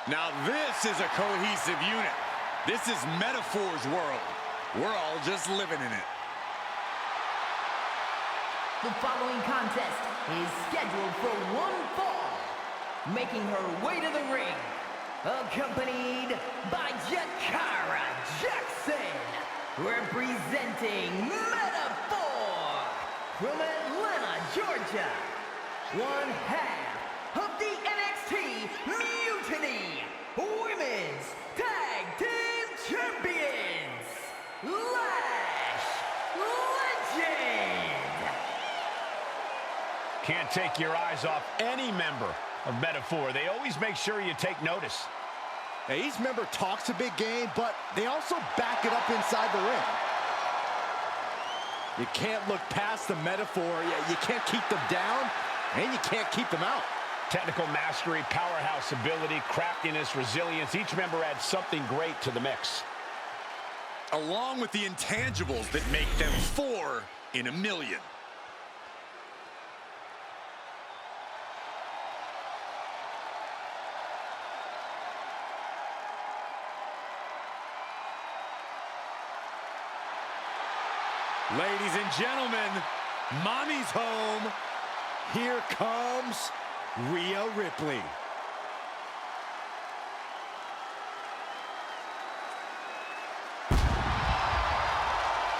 Now this is a cohesive unit. This is Metaphor's world. We're all just living in it. The following contest is scheduled for one fall. Making her way to the ring, accompanied by Jakara Jackson, representing Metaphor from Atlanta, Georgia, one half of the NXT Mutiny Women's Tag Team Champions, Lash Legend. Can't take your eyes off any member of Metaphor. They always make sure you take notice. Now, each member talks a big game, but they also back it up inside the ring. You can't look past the Metaphor. You can't keep them down, and you can't keep them out. Technical mastery, powerhouse ability, craftiness, resilience. Each member adds something great to the mix. Along with the intangibles that make them 4 in a million. Ladies and gentlemen, Mommy's home. Here comes Rhea Ripley.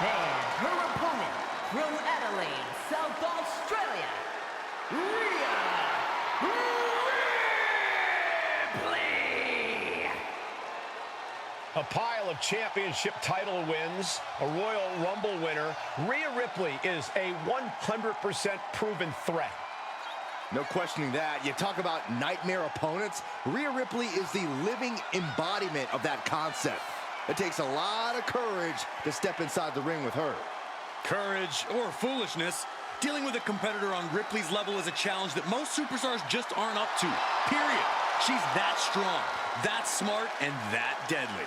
And her opponent from Adelaide, South Australia, Rhea Ripley. A pile of championship title wins, a Royal Rumble winner. Rhea Ripley is a 100% proven threat. No questioning that. You talk about nightmare opponents. Rhea Ripley is the living embodiment of that concept. It takes a lot of courage to step inside the ring with her. Courage or foolishness, dealing with a competitor on Ripley's level is a challenge that most superstars just aren't up to. Period. She's that strong, that smart, and that deadly.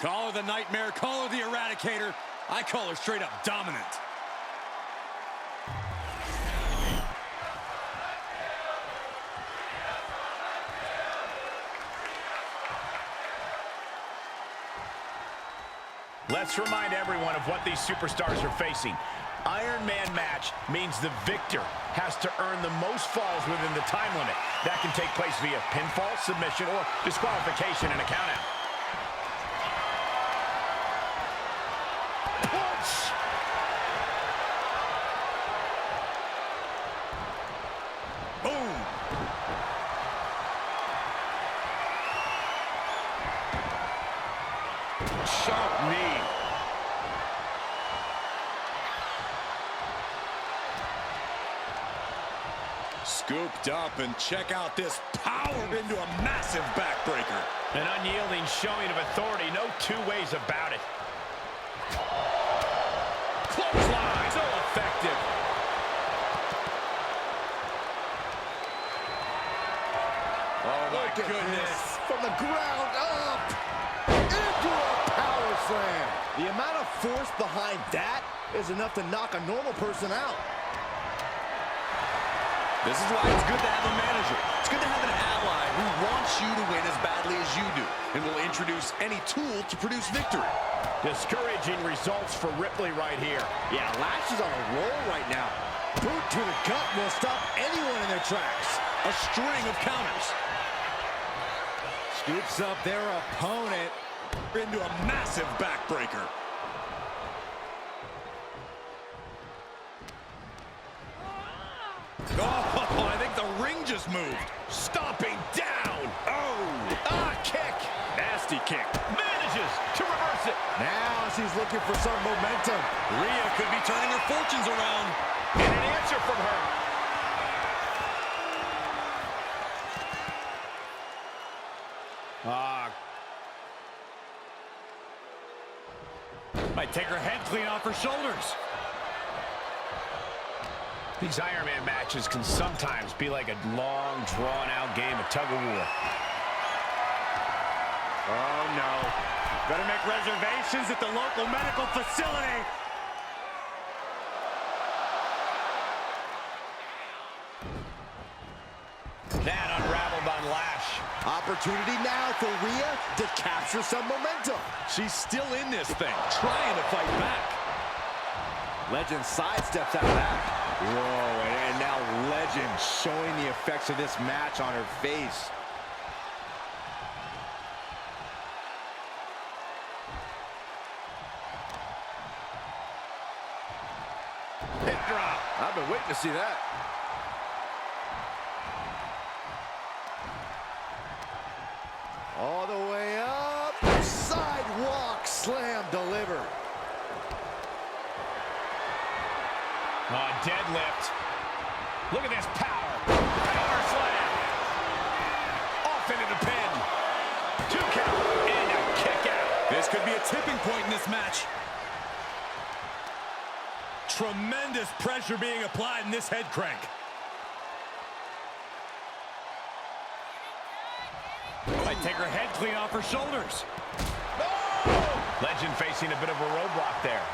Call her the Nightmare, call her the Eradicator. I call her straight up dominant. Let's remind everyone of what these superstars are facing. Iron Man match means the victor has to earn the most falls within the time limit. That can take place via pinfall, submission, or disqualification in a countout. Boom! Sharp knee. Scooped up, and check out this power into a massive backbreaker. An unyielding showing of authority, no two ways about it. Clothesline, so effective. Oh my goodness. From the ground up into a power slam. The amount of force behind that is enough to knock a normal person out. This is why it's good to have a manager. It's good to have an ally who wants you to win as badly as you do and will introduce any tool to produce victory. Discouraging results for Ripley right here. Yeah, Lash is on a roll right now. Boot to the gut will stop anyone in their tracks. A string of counters. Scoops up their opponent Into a massive backbreaker. Oh, I think the ring just moved. Stomping down. Oh, Kick. Nasty kick. Manages to reverse it. Now she's looking for some momentum. Rhea could be turning her fortunes around. And an answer from her. Might take her head clean off her shoulders. These Iron Man matches can sometimes be like a long, drawn-out game of tug-of-war. Oh, no. Better make reservations at the local medical facility. That unraveled on Lash. Opportunity now for Rhea to capture some momentum. She's still in this thing, trying to fight back. Legend sidesteps out of that. Whoa, and now Legend showing the effects of this match on her face. Hip drop. I've been waiting to see that. All the way up. Sidewalk slam delivered. Deadlift. Look at this power. Power slam. Off into the pin. 2 count. And a kick out. This could be a tipping point in this match. Tremendous pressure being applied in this head crank. Might take her head clean off her shoulders. Oh! Legend facing a bit of a roadblock there.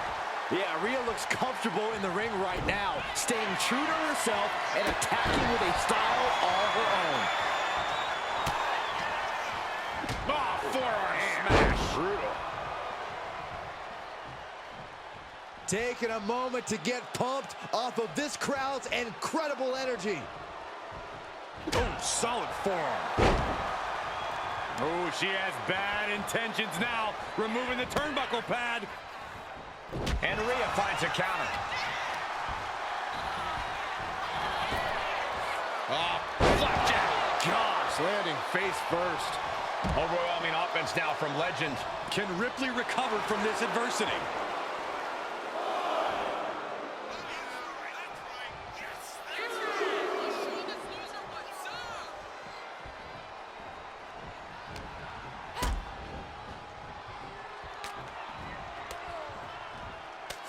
Yeah, Rhea looks comfortable in the ring right now, staying true to herself and attacking with a style all her own. Oh, forearm smash. Brutal. Taking a moment to get pumped off of this crowd's incredible energy. Oh, solid forearm. Oh, she has bad intentions now, removing the turnbuckle pad. And Rhea finds a counter. Oh, flapjack. Gosh, landing face first. Overwhelming offense now from Legend. Can Ripley recover from this adversity?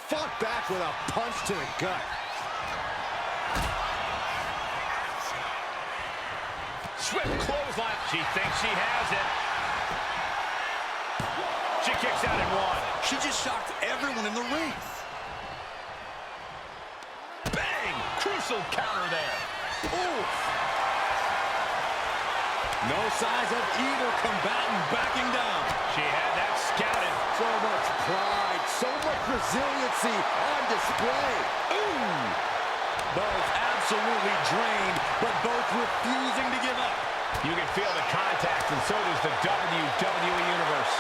Fought back with a punch to the gut. Swift clothesline. She thinks she has it. She kicks out at 1. She just shocked everyone in the ring. Bang! Crucial counter there. Ooh. No signs of either combatant backing down. She had that scouted. So much pride, so much resiliency on display. Ooh. Both absolutely drained, but both refusing to give up. You can feel the contact, and so does the WWE Universe.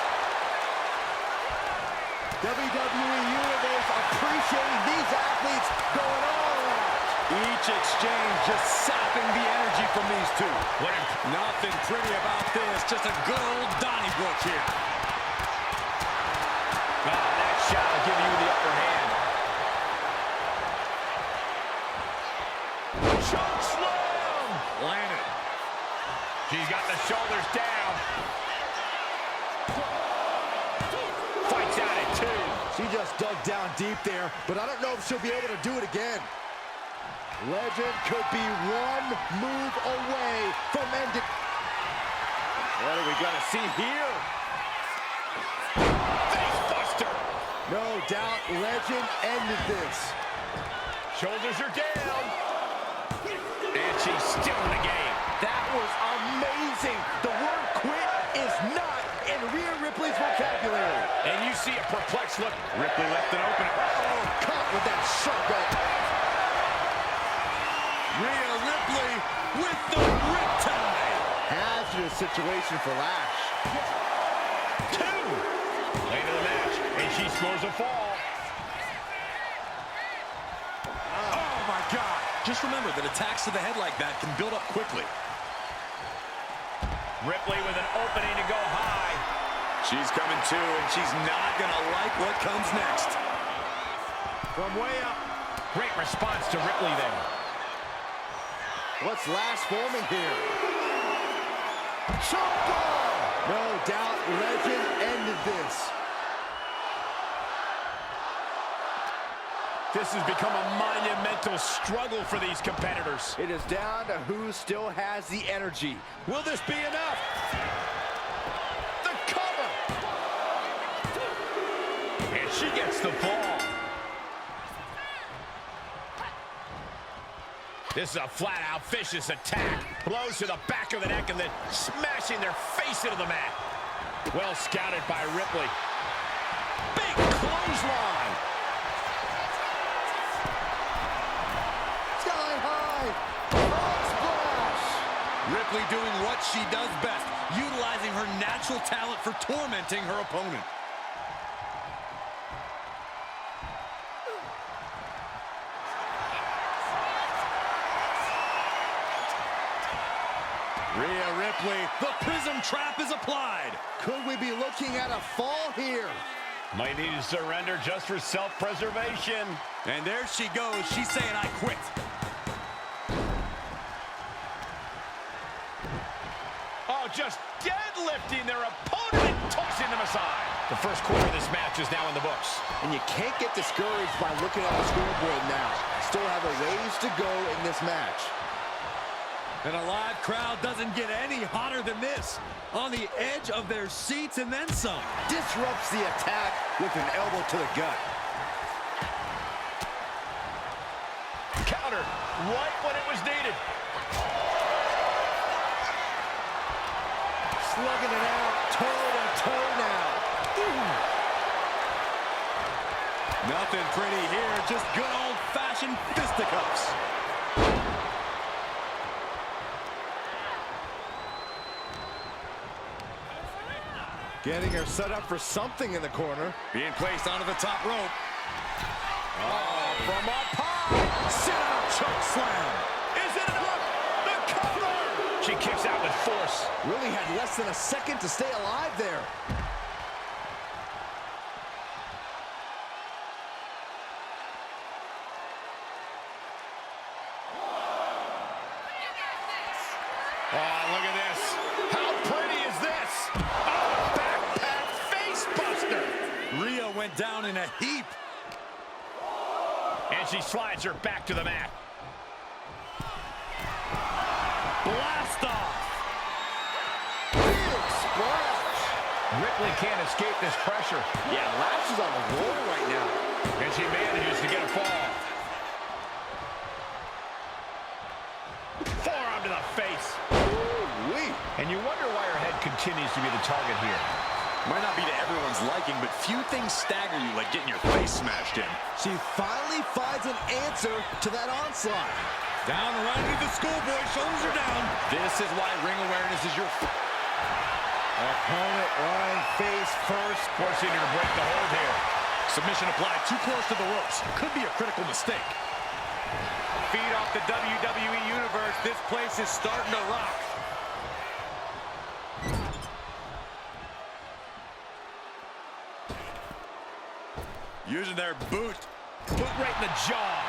WWE Universe appreciating these athletes going all out. Each exchange just sapping the energy from these two. Nothing pretty about this, just a good old Donnybrook here. That shot will give you the upper hand. Choke slam! Landed. She's got the shoulders down. Fights out at 2. She just dug down deep there, but I don't know if she'll be able to do it again. Legend could be one move away from ending. What are we gonna see here? Facebuster! No doubt Legend ended this. Shoulders are down. And she's still in the game. That was amazing. The word quit is not in Rhea Ripley's vocabulary. And you see a perplexed look. Ripley left it open. Oh, caught with that sharp edge. Rhea Ripley with the riptide. Hazardous situation for Lash. 2. Late in the match, and she scores a fall. Oh, my God. Just remember that attacks to the head like that can build up quickly. Ripley with an opening to go high. She's coming too, and she's not going to like what comes next. From way up. Great response to Ripley there. What's Lash forming here? Choke bomb! No doubt Legend ended this. This has become a monumental struggle for these competitors. It is down to who still has the energy. Will this be enough? The cover! And she gets the fall. This is a flat-out vicious attack. Blows to the back of the neck and then smashing their face into the mat. Well scouted by Ripley. Big clothesline. Sky high. Frog splash. Ripley doing what she does best, utilizing her natural talent for tormenting her opponent. Rhea Ripley, the prism trap is applied. Could we be looking at a fall here? Might need to surrender just for self-preservation. And there she goes. She's saying, I quit. Oh, just deadlifting their opponent and tossing them aside. The first quarter of this match is now in the books. And you can't get discouraged by looking at the scoreboard now. Still have a ways to go in this match. And a live crowd doesn't get any hotter than this. On the edge of their seats and then some. Disrupts the attack with an elbow to the gut. Counter right when it was needed. Slugging it out, toe to toe now. Nothing pretty here, just good old-fashioned fisticuffs. Getting her set up for something in the corner. Being placed onto the top rope. Oh, from up high. Sit-out choke slam. Is it enough? The cover. She kicks out with force. Really had less than a second to stay alive there. Oh, look at this. How pretty is this? Oh, backpack face buster. Rhea went down in a heap. And she slides her back to the mat. Blast off. Big splash. Ripley can't escape this pressure. Yeah, Lash is on a roll right now. And she manages to get a fall. Forearm to the face. Ooh-wee. And you wonder why her head continues to be the target here. Might not be to everyone's liking, but few things stagger you like getting your face smashed in. She finally finds an answer to that onslaught. Down right into the schoolboy, shoulders are down. This is why ring awareness is your... Opponent lying face first. Forcing her to break the hold here. Submission applied too close to the ropes. Could be a critical mistake. Feed off the WWE Universe. This place is starting to rock. Using their boot. Boot right in the jaw.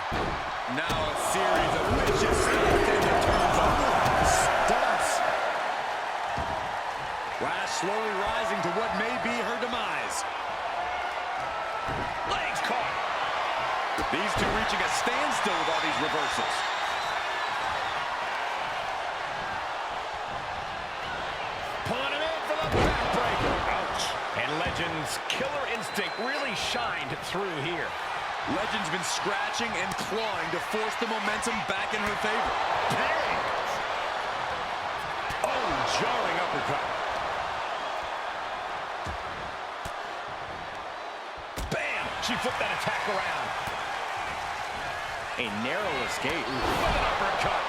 Now a series of vicious turnbuckles. Stunts. Lash slowly rising to what may be her demise. Legs caught. These two reaching a standstill with all these reversals. Pulling him in for the backbreaker. Ouch. And Legend's killer instinct really shined through here. Legend's been scratching and clawing to force the momentum back in her favor. Bang! Oh, jarring uppercut. Bam! She flipped that attack around. A narrow escape. With an uppercut.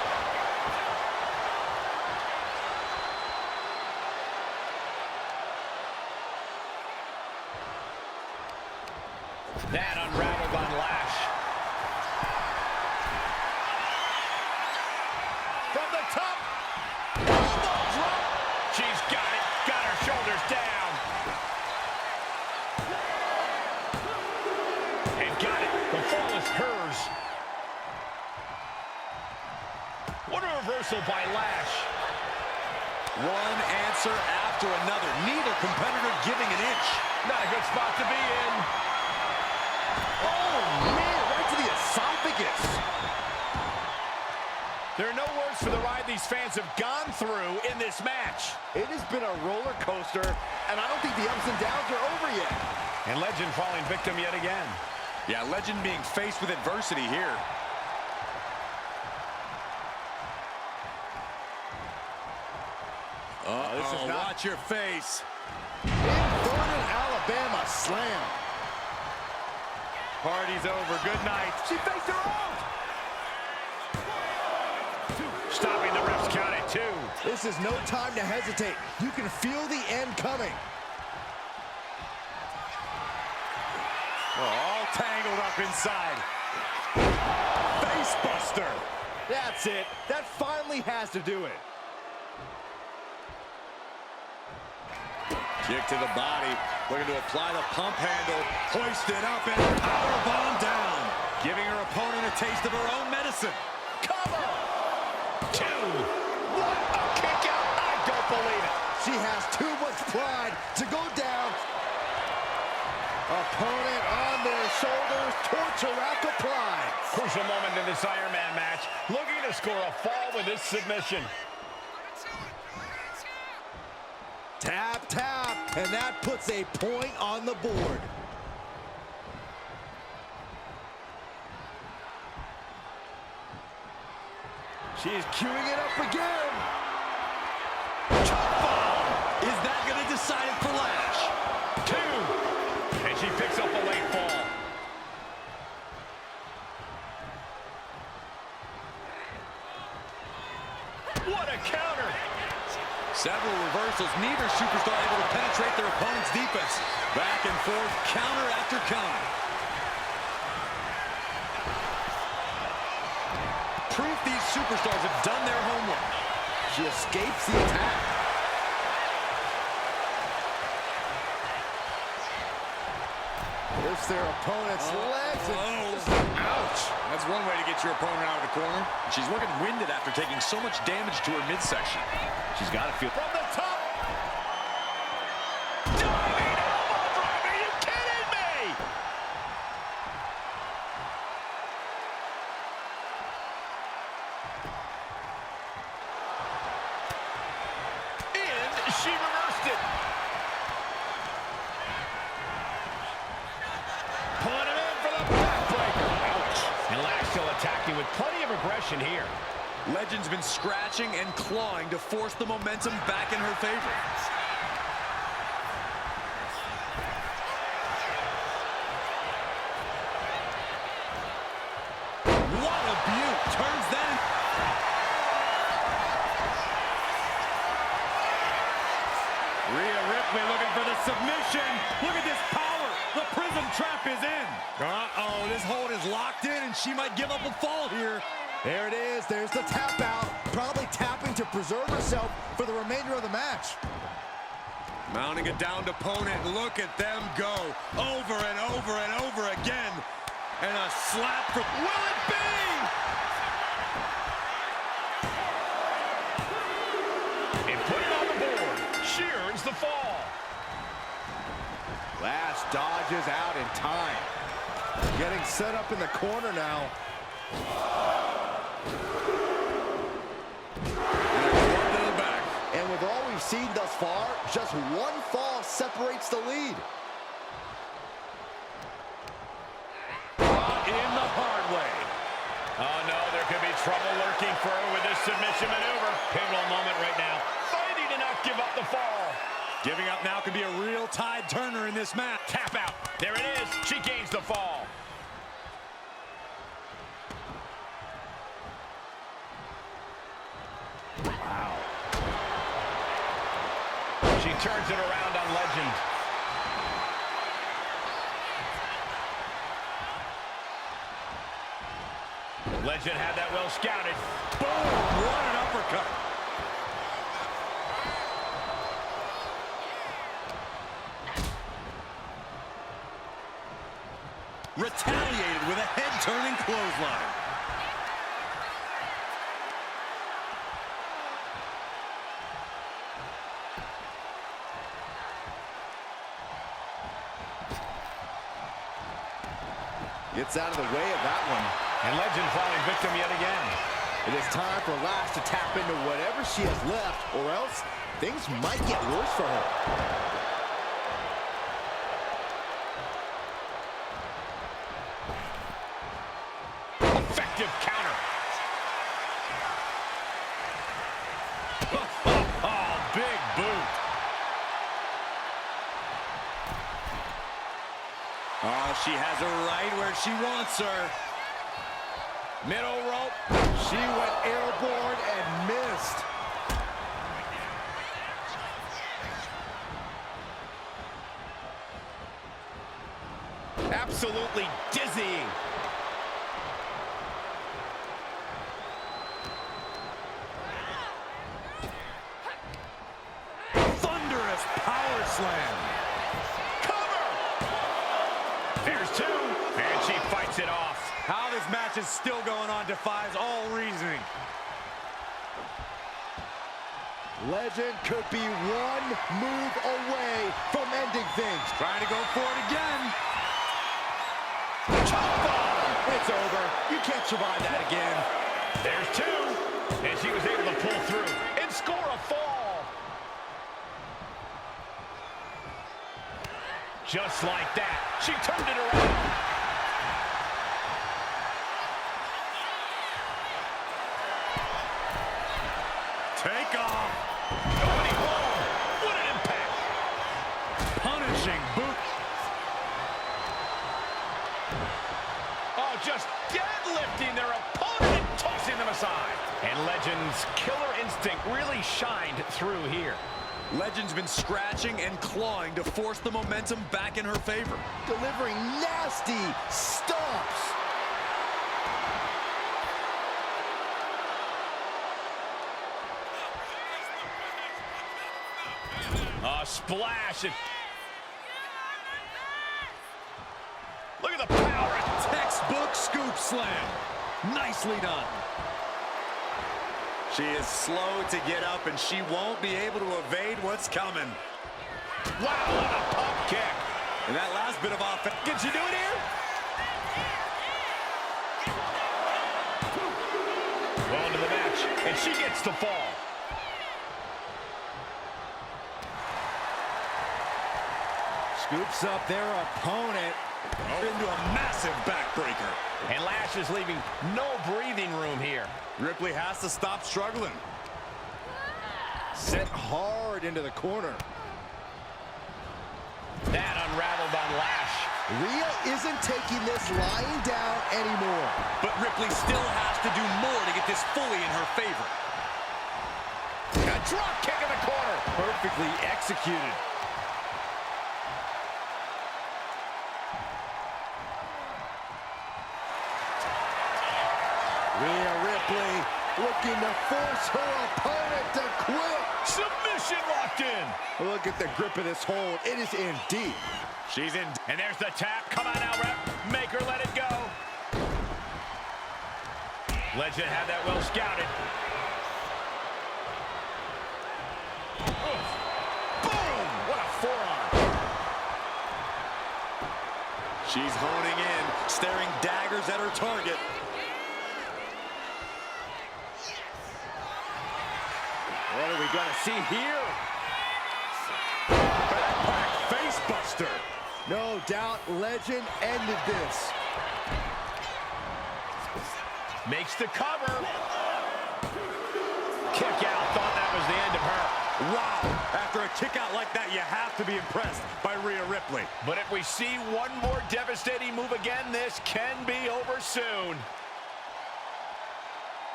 That unraveled on Lash. From the top. Elbow drop. She's got it. Got her shoulders down. And got it. The fall is hers. What a reversal by Lash. One answer after another. Neither competitor giving an inch. Not a good spot to be in. Oh, man, right to the There are no words for the ride these fans have gone through in this match. It has been a roller coaster, and I don't think the ups and downs are over yet. And Legend falling victim yet again. Yeah, Legend being faced with adversity here. Watch your face. Inverted Alabama slam. Party's over. Good night. She faked her out. Stopping the ref's count at 2. This is no time to hesitate. You can feel the end coming. All tangled up inside. Face buster. That's it. That finally has to do it. Kick to the body. Looking to apply the pump handle. Hoisted up and powerbomb down. Giving her opponent a taste of her own medicine. Cover. 2. What a kick out. I don't believe it. She has too much pride to go down. Opponent on their shoulders. Torture rack applied. Crucial moment in this Iron Man match. Looking to score a fall with this submission. Tap, tap, and that puts a point on the board. She is queuing it up again. Chop bomb. Is that going to decide it for Lash? 2. And she picks up a late fall. What a counter. Several reversals, neither superstar able to penetrate their opponent's defense. Back and forth, counter after counter. Proof these superstars have done their homework. She escapes the attack. Lifts their opponent's legs. Ouch! That's one way to get your opponent out of the corner. She's looking winded after taking so much damage to her midsection. She's got to feel from the top. Diving elbow drop. Are you kidding me? And she reversed it. Pulling it in for the backbreaker. Ouch. And Lash still attacking with plenty of aggression here. Legend's been scratching and clawing to force the momentum back in her favor. What a beaut! Turns that in. Rhea Ripley looking for the submission. Look at this power. The prison trap is in. Uh-oh, this hold is locked in, and she might give up a fall here. There it is. There's the tap out. Probably tapping to preserve herself for the remainder of the match. Mounting a downed opponent. Look at them go. Over and over and over again. And a slap for... Will it be? And put it on the board. She earns the fall. Lash dodges out in time. Getting set up in the corner now. And with all we've seen thus far, just one fall separates the lead. Brought in the hard way. Oh, no, there could be trouble lurking for her with this submission maneuver. Pivotal moment right now. Fighting to not give up the fall. Giving up now could be a real tide turner in this match. Tap out. There it is. She gains the fall. Wow. She turns it around on Legend. Legend had that well scouted. Boom! What an uppercut. Retaliated with a head-turning clothesline. Gets out of the way of that one. And Legend falling victim yet again. It is time for Lash to tap into whatever she has left, or else things might get worse for her. Effective counter. Oh, big boot. Oh, she has her right where she wants her. Middle rope. She went airborne and missed. Absolutely dizzying. Thunderous power slam. Cover! There's two, and she fights it off. How this match is still going on defies all reasoning. Legend could be one move away from ending things. Trying to go for it again. Chop bomb! It's over. You can't survive that again. There's two, and she was able to pull through and score a fall. Just like that, she turned it around. Take off. Nobody home. What an impact. Punishing boot. Oh, just deadlifting their opponent and tossing them aside. And Legend's killer instinct really shined through here. Legend's been scratching and clawing to force the momentum back in her favor. Delivering nasty stomps. A splash. And look at the power. Textbook scoop slam. Nicely done. She is slow to get up, and she won't be able to evade what's coming. Wow, what a pump kick. And that last bit of offense. Can she do it here? Well into the match, and she gets the fall. Scoops up their opponent. Into a massive backbreaker. And Lash is leaving no breathing room here. Ripley has to stop struggling. Sent hard into the corner. That unraveled on Lash. Rhea isn't taking this lying down anymore. But Ripley still has to do more to get this fully in her favor. A drop kick in the corner. Perfectly executed. Rhea Ripley looking to force her opponent to quit. Submission locked in. Look at the grip of this hold. It is in deep. She's in. And there's the tap. Come on now, ref. Make her let it go. Legend had that well scouted. Oof. Boom! What a forearm. She's honing in, staring daggers at her target. What are we going to see here? Backpack face buster. No doubt Legend ended this. Makes the cover. Kick out. Thought that was the end of her. Wow. After a kick out like that, you have to be impressed by Rhea Ripley. But if we see one more devastating move again, this can be over soon.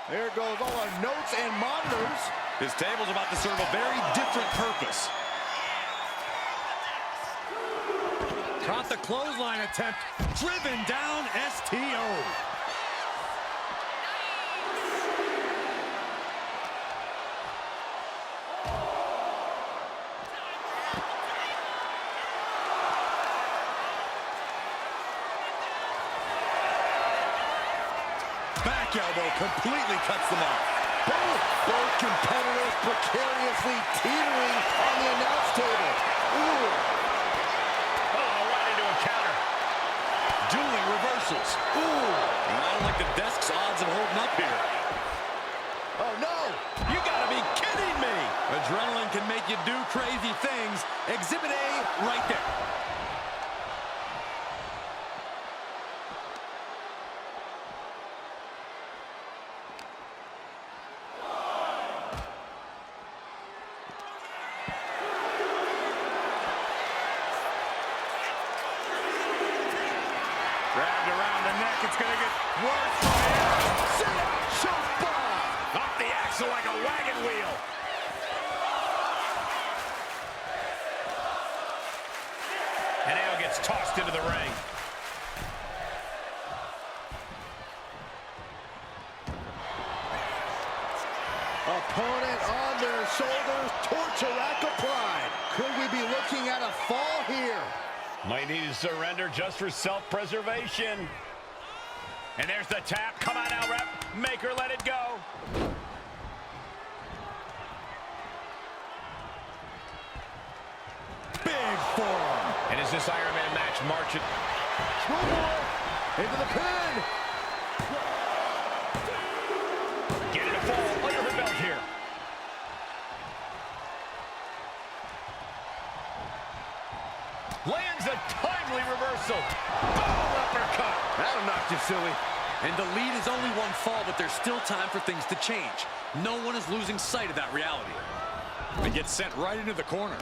There goes all our notes and monitors. This table's about to serve a very different purpose. Caught the clothesline attempt. Driven down STO. Back elbow completely cuts them off. Both competitors precariously teetering on the announce table. Ooh. Oh, right into a counter. Dueling reversals. Ooh. I don't like the desk's odds of holding up here. adrenaline can make you do crazy things. Exhibit A right there. Grabbed around the neck. It's going to get worse from here. Sit out, choke bomb. Up the axle like a wagon wheel. And now gets tossed into the ring. Opponent on their shoulders, torture rack applied. Could we be looking at a fall here? Might need to surrender just for self-preservation. And there's the tap. Come on now, ref. Make her let it go. Big forearm. And is this Iron Man match marching? Into the pin. Getting a fall under her belt here. Lands a timely reversal. Boom, uppercut. That'll knock you silly. And the lead is only one fall, but there's still time for things to change. No one is losing sight of that reality. It gets sent right into the corner.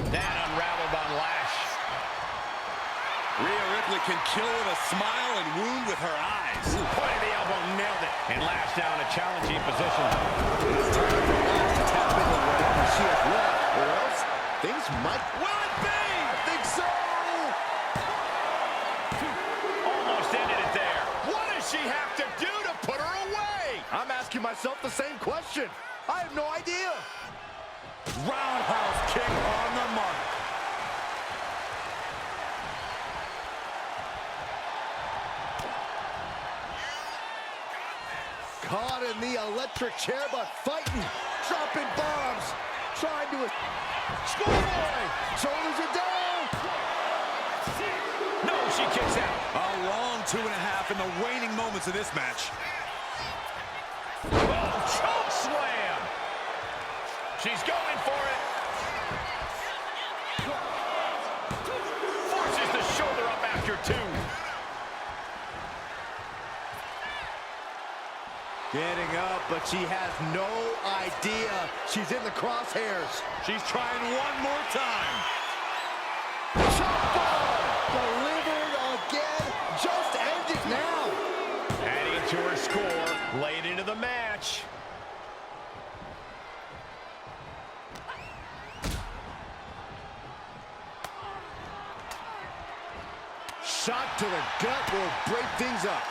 That unraveled on Lash. Rhea Ripley can kill with a smile and wound with her eyes. Point of the elbow, nailed it. And Lash now in a challenging position. It's time for Lash to tap into whatever she has left, or else things might... Will it be? I think so! Almost ended it there. What does she have to do to put her away? I'm asking myself the same question. I have no idea. Roundhouse kick on the mark. Caught in the electric chair, but fighting, dropping bombs, trying to... Schoolboy! Shoulders are down! No, she kicks out. A long 2.5 in the waning moments of this match. Oh, choke slam. She's going for it. Forces the shoulder up after two. Getting up, but she has no idea she's in the crosshairs. She's trying one more time. Chop bomb! Delivered again. Just end it now. Adding to her score late into the match. Shot to the gut will break things up.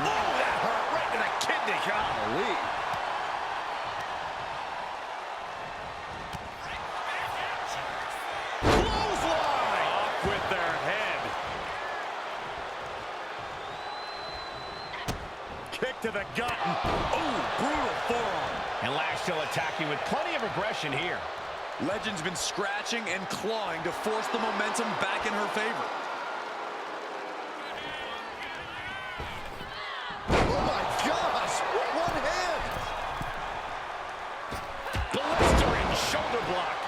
Oh, that hurt right to the kidney. Golly. Clothesline. Off with their head. Kick to the gut. Oh, brutal forearm. And Lash still attacking with plenty of aggression here. Legend's been scratching and clawing to force the momentum back in her favor. Oh my gosh! With one hand! Blistering shoulder block.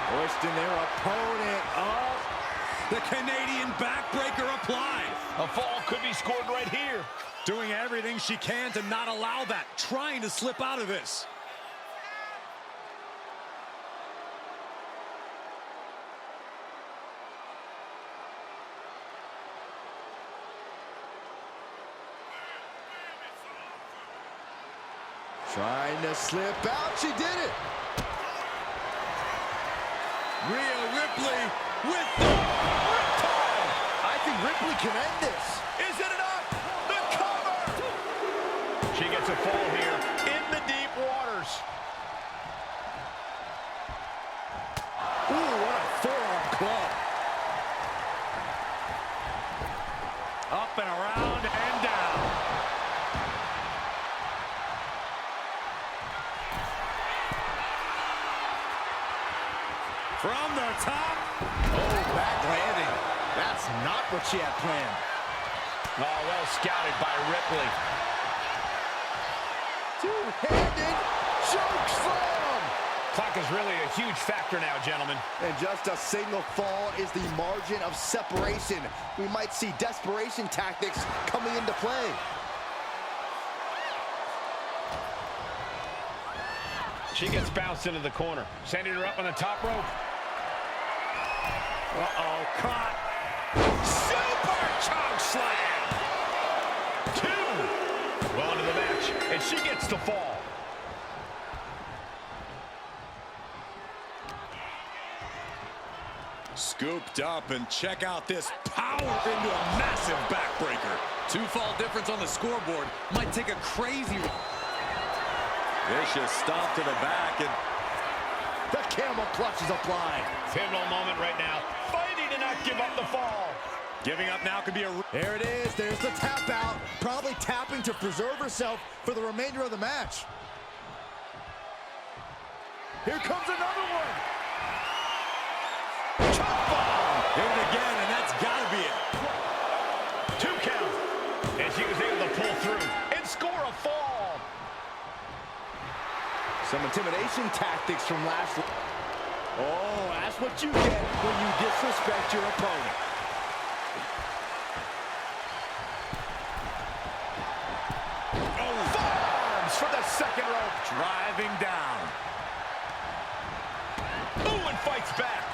Hoisting their opponent up. The Canadian backbreaker applied. A fall could be scored right here. Doing everything she can to not allow that. Trying to slip out of this. Trying to slip out. She did it. Rhea Ripley with the riptide. I think Ripley can end this. Is it enough? The cover! She gets a fall here in the deep waters. Ooh, what a forearm club. Up and around and down. From the top. Oh, back landing. That's not what she had planned. Oh, well scouted by Ripley. Two-handed choke slam. Clock is really a huge factor now, gentlemen. And just a single fall is the margin of separation. We might see desperation tactics coming into play. She gets bounced into the corner. Sending her up on the top rope. Uh-oh, caught. Super choke slam. 2. Well into the match, and she gets the fall. Scooped up, and check out this power into a massive backbreaker. 2-fall difference on the scoreboard might take a crazy... Vicious stop to the back, and the camel clutch is applied. Pivotal moment right now. Fighting to not give up the fall. giving up now could be a... There it is. There's the tap out. Probably tapping to preserve herself for the remainder of the match. Here comes another one. Chop bomb! Hit it again, and that's got to be it. 2 count. And she was able to pull through and score a fall. Some intimidation tactics from Lash. Oh, that's what you get when you disrespect your opponent. Oh, forearms for the second rope. Driving down. Ooh, and fights back.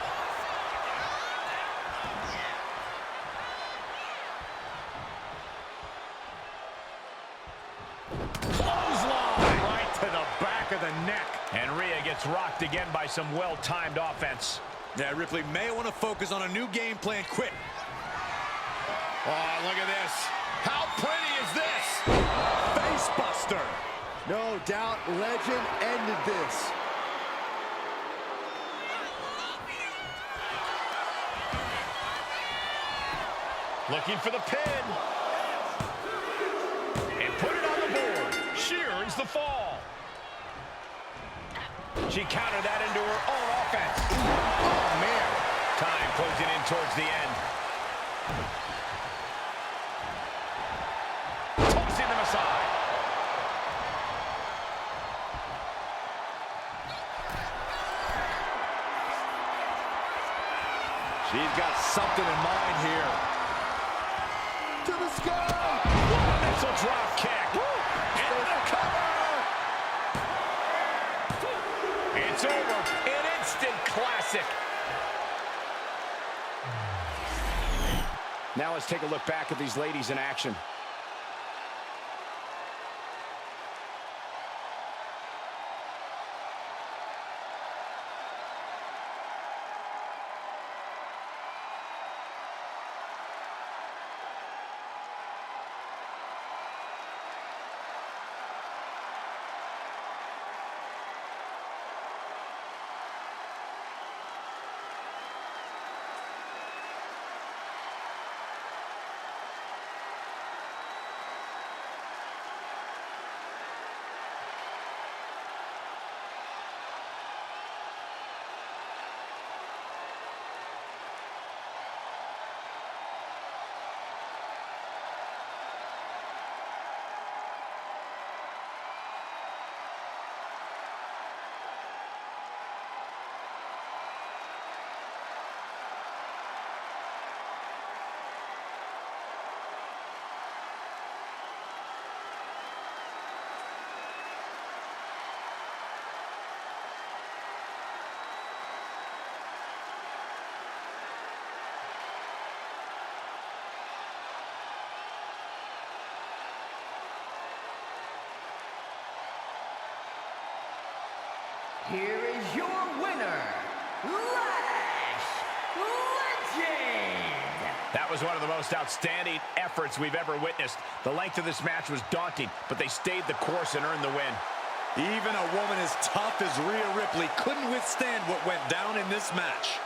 Clothesline right to the back of the neck. And Rhea gets rocked again by some well-timed offense. Yeah, Ripley may want to focus on a new game plan quick. Oh, look at this. How pretty is this? Face buster. No doubt legend ended this. Looking for the pin. And put it on the board. She earns the fall. She countered that into her own offense. Oh, man. Time closing in towards the end. Tossing them aside. She's got something in mind here. To the sky. What a missile drop kick. Into the cover. It's over. An instant classic. Now let's take a look back at these ladies in action. Here is your winner, Lash Legend! That was one of the most outstanding efforts we've ever witnessed. The length of this match was daunting, but they stayed the course and earned the win. Even a woman as tough as Rhea Ripley couldn't withstand what went down in this match.